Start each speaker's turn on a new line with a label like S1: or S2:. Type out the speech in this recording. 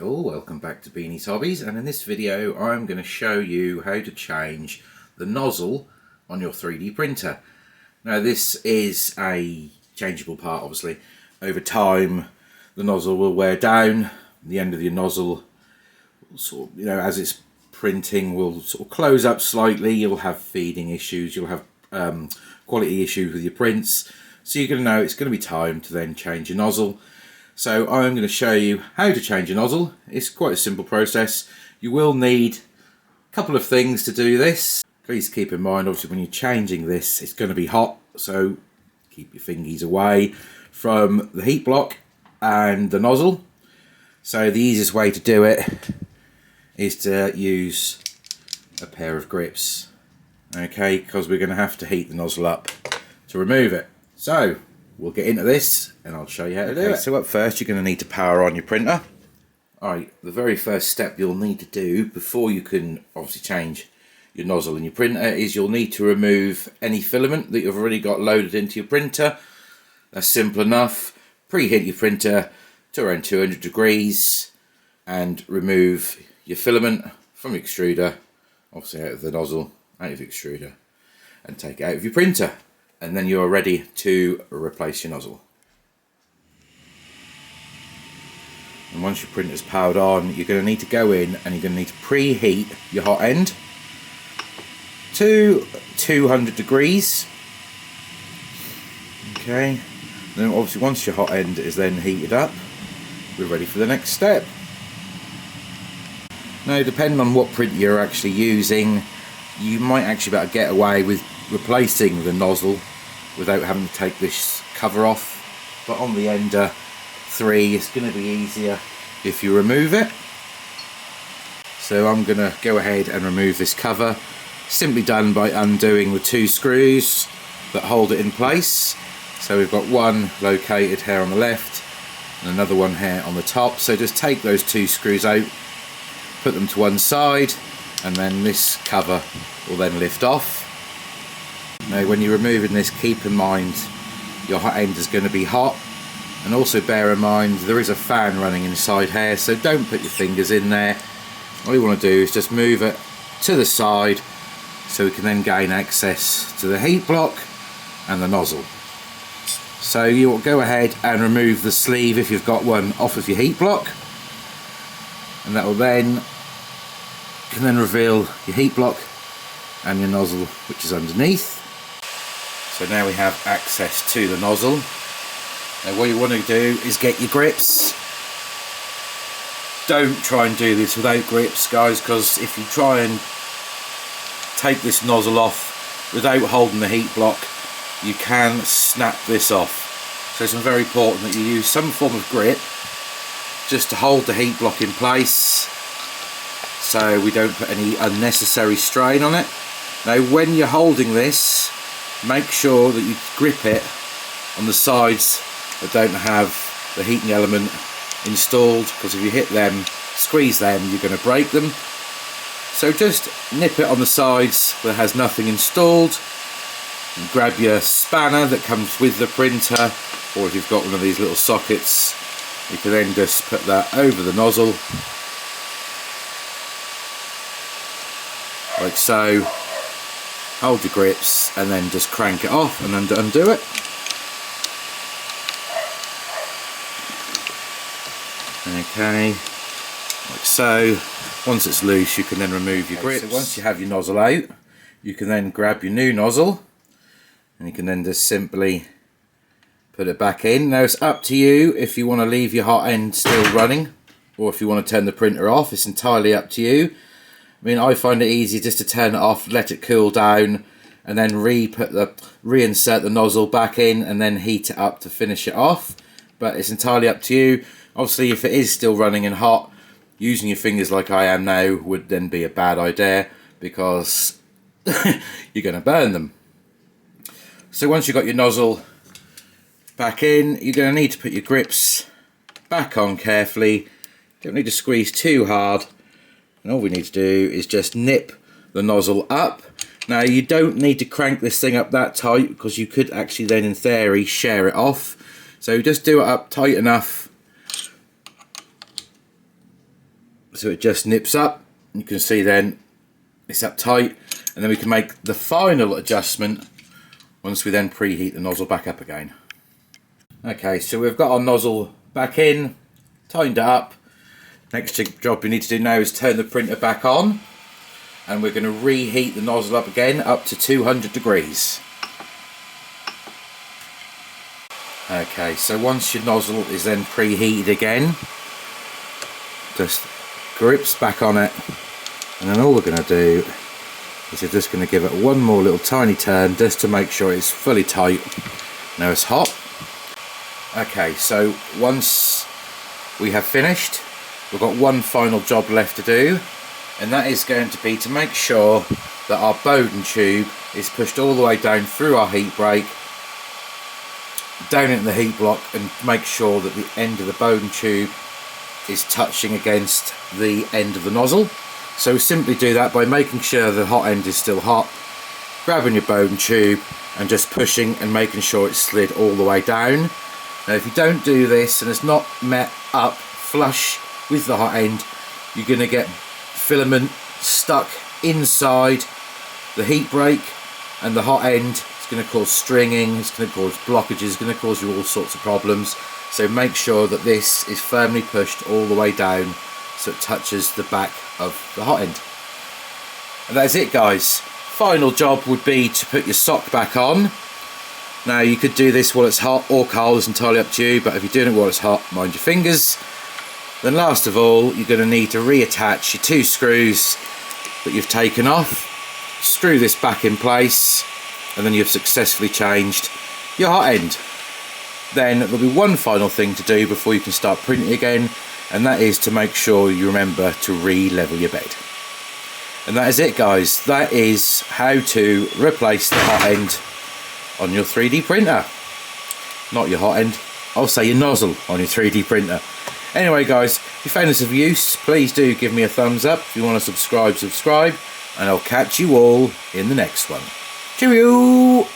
S1: all, welcome back to Beanie's Hobbies, and in this video I'm going to show you how to change the nozzle on your 3D printer. Now this is a changeable part, obviously. Over time the nozzle will wear down, the end of your nozzle will sort of, as it's printing, will sort of close up slightly. You'll have feeding issues, you'll have quality issues with your prints, so you're going to know it's going to be time to then change your nozzle. So I'm going to show you how to change a nozzle. It's quite a simple process. You will need a couple of things to do this. Please keep in mind, obviously, when you're changing this, it's going to be hot, so keep your fingies away from the heat block and the nozzle. So the easiest way to do it is to use a pair of grips, okay, because we're going to have to heat the nozzle up to remove it. So we'll get into this and I'll show you how to do it. So up first you're going to need to power on your printer. Alright, the very first step you'll need to do before you can obviously change your nozzle in your printer is you'll need to remove any filament that you've already got loaded into your printer. That's simple enough. Preheat your printer to around 200 degrees and remove your filament from your extruder, obviously out of the nozzle, out of your extruder, and take it out of your printer. And then you're ready to replace your nozzle. And once your printer's powered on, you're going to need to go in and you're going to need to preheat your hot end to 200 degrees. Okay, then obviously once your hot end is then heated up, we're ready for the next step. Now, depending on what printer you're actually using, you might actually be able to get away with replacing the nozzle without having to take this cover off, but on the Ender 3 it's going to be easier if you remove it. So I'm going to go ahead and remove this cover, simply done by undoing the two screws that hold it in place. So we've got one located here on the left and another one here on the top. So just take those two screws out, put them to one side, and then this cover will then lift off. Now when you're removing this, keep in mind your hot end is going to be hot, and also bear in mind there is a fan running inside here, so don't put your fingers in there. All you want to do is just move it to the side so we can then gain access to the heat block and the nozzle. So you'll go ahead and remove the sleeve, if you've got one, off of your heat block, and that will then reveal your heat block and your nozzle, which is underneath. So now we have access to the nozzle. Now what you want to do is get your grips. Don't try and do this without grips, guys, because if you try and take this nozzle off without holding the heat block, you can snap this off. So it's very important that you use some form of grip just to hold the heat block in place, so we don't put any unnecessary strain on it. Now when you're holding this, make sure that you grip it on the sides that don't have the heating element installed, because if you hit them, squeeze them, you're going to break them. So just nip it on the sides where it has nothing installed, and grab your spanner that comes with the printer, or if you've got one of these little sockets, you can then just put that over the nozzle like so. Hold your grips and then just crank it off and undo it. Okay, like so. Once it's loose, you can then remove your grips. So once you have your nozzle out, you can then grab your new nozzle and you can then just simply put it back in. Now it's up to you if you want to leave your hot end still running or if you want to turn the printer off. It's entirely up to you. I mean, I find it easy just to turn it off, let it cool down, and then reinsert the nozzle back in and then heat it up to finish it off. But it's entirely up to you. Obviously, if it is still running and hot, using your fingers like I am now would then be a bad idea, because you're going to burn them. So once you've got your nozzle back in, you're going to need to put your grips back on carefully. Don't need to squeeze too hard. And all we need to do is just nip the nozzle up. Now you don't need to crank this thing up that tight, because you could actually then in theory share it off. So just do it up tight enough so it just nips up. You can see then it's up tight, and then we can make the final adjustment once we then preheat the nozzle back up again. Okay, so we've got our nozzle back in, tightened it up. Next job we need to do now is turn the printer back on, and we're going to reheat the nozzle up again up to 200 degrees. Okay, so once your nozzle is then preheated again, just grips back on it, and then all we're going to do is we're just going to give it one more little tiny turn just to make sure it's fully tight. Now it's hot. Okay, so once we have finished, we've got one final job left to do, and that is going to be to make sure that our Bowden tube is pushed all the way down through our heat break, down into the heat block, and make sure that the end of the Bowden tube is touching against the end of the nozzle. So simply do that by making sure the hot end is still hot, grabbing your Bowden tube and just pushing and making sure it's slid all the way down. Now if you don't do this and it's not met up flush with the hot end, you're going to get filament stuck inside the heat break, and the hot end is going to cause stringing, it's going to cause blockages, it's going to cause you all sorts of problems. So make sure that this is firmly pushed all the way down so it touches the back of the hot end. And that's it, guys. Final job would be to put your sock back on. Now you could do this while it's hot or cold, it's entirely up to you, but if you're doing it while it's hot, mind your fingers. Then last of all, you're going to need to reattach your two screws that you've taken off. Screw this back in place, and then you've successfully changed your hot end. Then there'll be one final thing to do before you can start printing again, and that is to make sure you remember to re-level your bed. And that is it, guys. That is how to replace the hot end on your 3D printer. Not your hot end, I'll say your nozzle on your 3D printer. Anyway, guys, if you found this of use, please do give me a thumbs up. If you want to subscribe, and I'll catch you all in the next one. Cheerio!